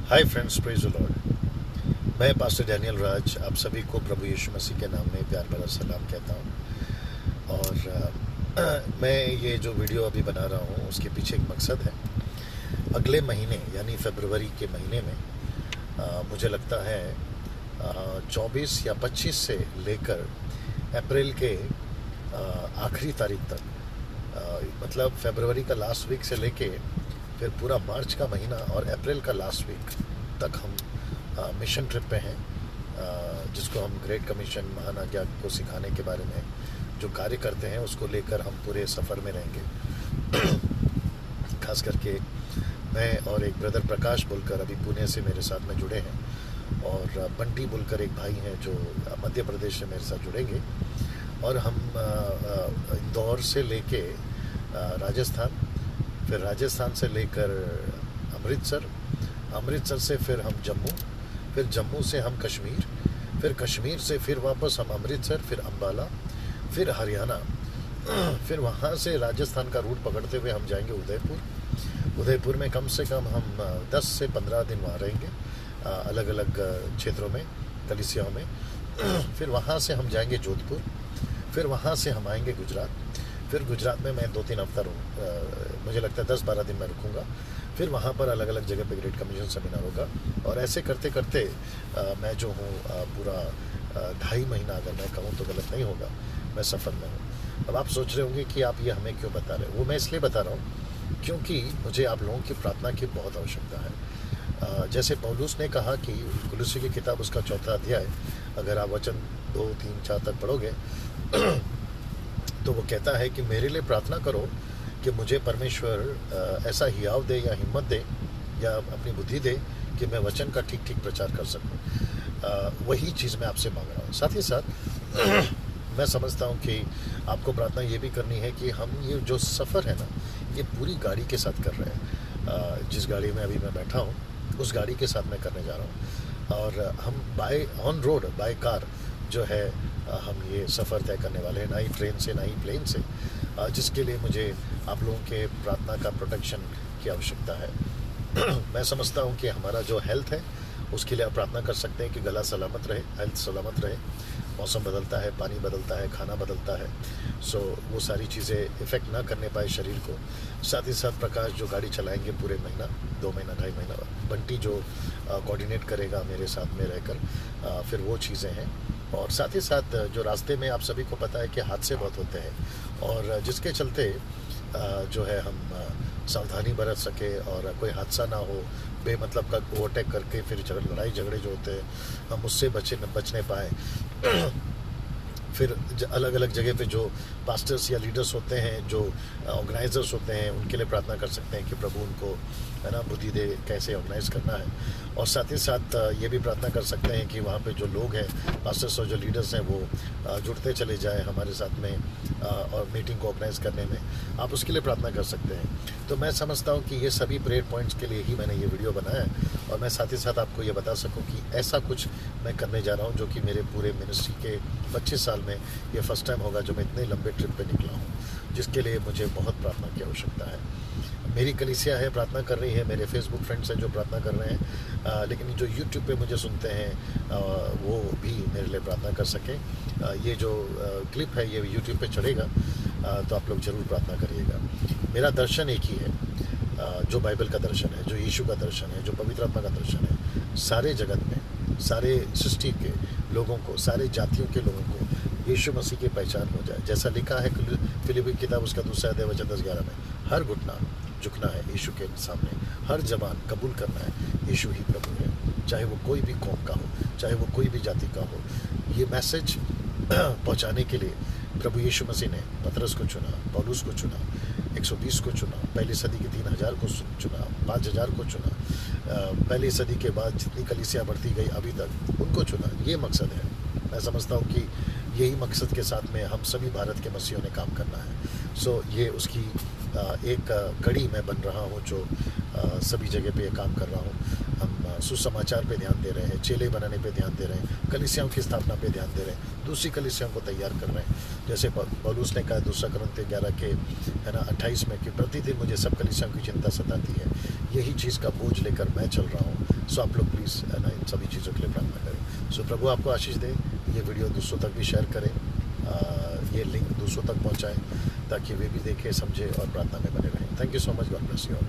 Hi friends, praise the Lord. मैं pastor Daniel राज आप सभी को प्रभु यीशु मसीह के नाम में प्यार भरा सलाम कहता हूँ। और मैं ये जो वीडियो अभी बना रहा हूँ उसके पीछे एक मकसद है। अगले महीने यानी फरवरी के महीने में मुझे लगता है 24 या 25 से लेकर अप्रैल के आखिरी तारीख तक, मतलब फरवरी का लास्ट वीक से लेके फिर पूरा मार्च का महीना और अप्रैल का लास्ट वीक तक हम मिशन ट्रिप पे हैं, जिसको हम ग्रेट कमीशन महानाज्ञा को सिखाने के बारे में जो कार्य करते हैं उसको लेकर हम पूरे सफ़र में रहेंगे। खास करके मैं और एक ब्रदर प्रकाश बोलकर अभी पुणे से मेरे साथ में जुड़े हैं, और बंटी बोलकर एक भाई हैं जो मध्य प्रदेश से मेरे साथ जुड़ेंगे। और हम इंदौर से लेके राजस्थान, फिर राजस्थान से लेकर अमृतसर से फिर हम जम्मू, फिर जम्मू से हम कश्मीर, फिर कश्मीर से फिर वापस हम अमृतसर, फिर अम्बाला, फिर हरियाणा, फिर वहाँ से राजस्थान का रूट पकड़ते हुए हम जाएंगे उदयपुर में कम से कम हम 10 से 15 दिन वहाँ रहेंगे, अलग अलग क्षेत्रों में, कलिसियाओं में। फिर वहाँ से हम जाएंगे जोधपुर, फिर वहाँ से हम आएंगे गुजरात, फिर गुजरात में मैं 2-3 हफ्ता मुझे लगता है 10-12 दिन मैं रुकूंगा। फिर वहाँ पर अलग अलग जगह पे ग्रेट कमीशन सेमिनार होगा, और ऐसे करते करते मैं जो हूँ पूरा 2.5 महीना, अगर मैं कहूँ तो गलत नहीं होगा, मैं सफ़र में हूँ। अब आप सोच रहे होंगे कि आप ये हमें क्यों बता रहे हो। वो मैं इसलिए बता रहा हूँ क्योंकि मुझे आप लोगों की प्रार्थना की बहुत आवश्यकता है। जैसे पौलुस ने कहा कि कुलुस्सी की किताब उसका 4था अध्याय, अगर आप वचन 2, 3, 4 तक पढ़ोगे तो वो कहता है कि मेरे लिए प्रार्थना करो कि मुझे परमेश्वर ऐसा हियाव दे या हिम्मत दे या अपनी बुद्धि दे कि मैं वचन का ठीक ठीक प्रचार कर सकूं। वही चीज़ मैं आपसे मांग रहा हूँ। साथ ही साथ मैं समझता हूँ कि आपको प्रार्थना ये भी करनी है कि हम ये जो सफ़र है ना, ये पूरी गाड़ी के साथ कर रहे हैं। जिस गाड़ी में अभी मैं बैठा हूँ उस गाड़ी के साथ मैं करने जा रहा हूँ, और हम ऑन रोड बाय कार जो है हम ये सफ़र तय करने वाले हैं, ना ही ट्रेन से ना ही प्लेन से, जिसके लिए मुझे आप लोगों के प्रार्थना का प्रोटेक्शन की आवश्यकता है। मैं समझता हूँ कि हमारा जो हेल्थ है उसके लिए आप प्रार्थना कर सकते हैं कि गला सलामत रहे, हेल्थ सलामत रहे। मौसम बदलता है, पानी बदलता है, खाना बदलता है, सो वो सारी चीज़ें इफ़ेक्ट ना करने पाए शरीर को। साथ ही साथ प्रकाश जो गाड़ी चलाएंगे पूरे महीना, 2 महीना 2.5 महीना, बंटी जो कोऑर्डिनेट करेगा मेरे साथ में रहकर, फिर वो चीज़ें हैं। और साथ ही साथ जो रास्ते में आप सभी को पता है कि हादसे बहुत होते हैं, और जिसके चलते जो है हम सावधानी बरत सके और कोई हादसा ना हो, बेमतलब का ओवरटेक करके फिर लड़ाई झगड़े जो होते हैं हम उससे बचने पाए। फिर अलग अलग जगह पे जो पास्टर्स या लीडर्स होते हैं, जो ऑर्गेनाइजर्स होते हैं, उनके लिए प्रार्थना कर सकते हैं कि प्रभु उनको है ना बुद्धि दे कैसे ऑर्गेनाइज करना है। और साथ ही साथ ये भी प्रार्थना कर सकते हैं कि वहाँ पे जो लोग हैं, पास्टर्स और जो लीडर्स हैं, वो जुड़ते चले जाएं हमारे साथ में और मीटिंग को ऑर्गेनाइज करने में। आप उसके लिए प्रार्थना कर सकते हैं। तो मैं समझता हूँ कि ये सभी प्रेयर पॉइंट्स के लिए ही मैंने ये वीडियो बनाया है, और मैं साथ ही साथ आपको ये बता सकूँ कि ऐसा कुछ मैं करने जा रहा हूँ जो कि मेरे पूरे मिनिस्ट्री के 25 साल में ये फर्स्ट टाइम होगा जो मैं इतने लंबे ट्रिप पे निकला हूँ, जिसके लिए मुझे बहुत प्रार्थना की आवश्यकता है। मेरी कलीसिया है, प्रार्थना कर रही है, मेरे फेसबुक फ्रेंड्स हैं जो प्रार्थना कर रहे हैं, लेकिन जो यूट्यूब पे मुझे सुनते हैं वो भी मेरे लिए प्रार्थना कर सकें। ये जो क्लिप है ये यूट्यूब पे चढ़ेगा, तो आप लोग ज़रूर प्रार्थना करिएगा। मेरा दर्शन एक ही है, जो बाइबल का दर्शन है, जो यीशु का दर्शन है, जो पवित्र आत्मा का दर्शन है। सारे जगत में, सारे सृष्टि के लोगों को, सारे जातियों के लोगों को यीशु मसीह की पहचान हो जाए। जैसा लिखा है फिलिप्पी किताब उसका 2 अध्याय वचन 10-11 में, हर घुटना झुकना है यीशु के सामने, हर जबान कबूल करना है यीशु ही प्रभु है, चाहे वो कोई भी कौम का हो, चाहे वो कोई भी जाति का हो। ये मैसेज पहुंचाने के लिए प्रभु यीशु मसीह ने पतरस को चुना, पौलुस को चुना, 120 को चुना, पहली सदी के 3000 को चुना, 5000 को चुना, पहली सदी के बाद जितनी कलीसिया बढ़ती गई अभी तक उनको चुना। ये मकसद है। मैं समझता हूँ कि यही मकसद के साथ में हम सभी भारत के मसीहों ने काम करना है। सो ये उसकी एक कड़ी मैं बन रहा हूँ जो सभी जगह पे ये काम कर रहा हूँ। हम सुसमाचार पे ध्यान दे रहे हैं, चेले बनाने पे ध्यान दे रहे हैं, कलीसियाओं की स्थापना पे ध्यान दे रहे हैं, दूसरी कलीसियाओं को तैयार कर रहे हैं। जैसे पौलुस ने कहा 2 कुरिन्थियों 11 के है ना 28 में कि प्रतिदिन मुझे सब कलीसियाओं की चिंता सताती है। यही चीज़ का बोझ लेकर मैं चल रहा हूँ। सो आप लोग प्लीज़ है ना इन सभी चीज़ों के लिए प्रार्थना करें। सो प्रभु आपको आशीष दे। ये वीडियो दूसरों तक भी शेयर करें, ये लिंक दूसरों तक पहुँचाएँ ताकि वे भी देखें, समझें और प्रार्थना में बने रहें। Thank you so much. God bless you all.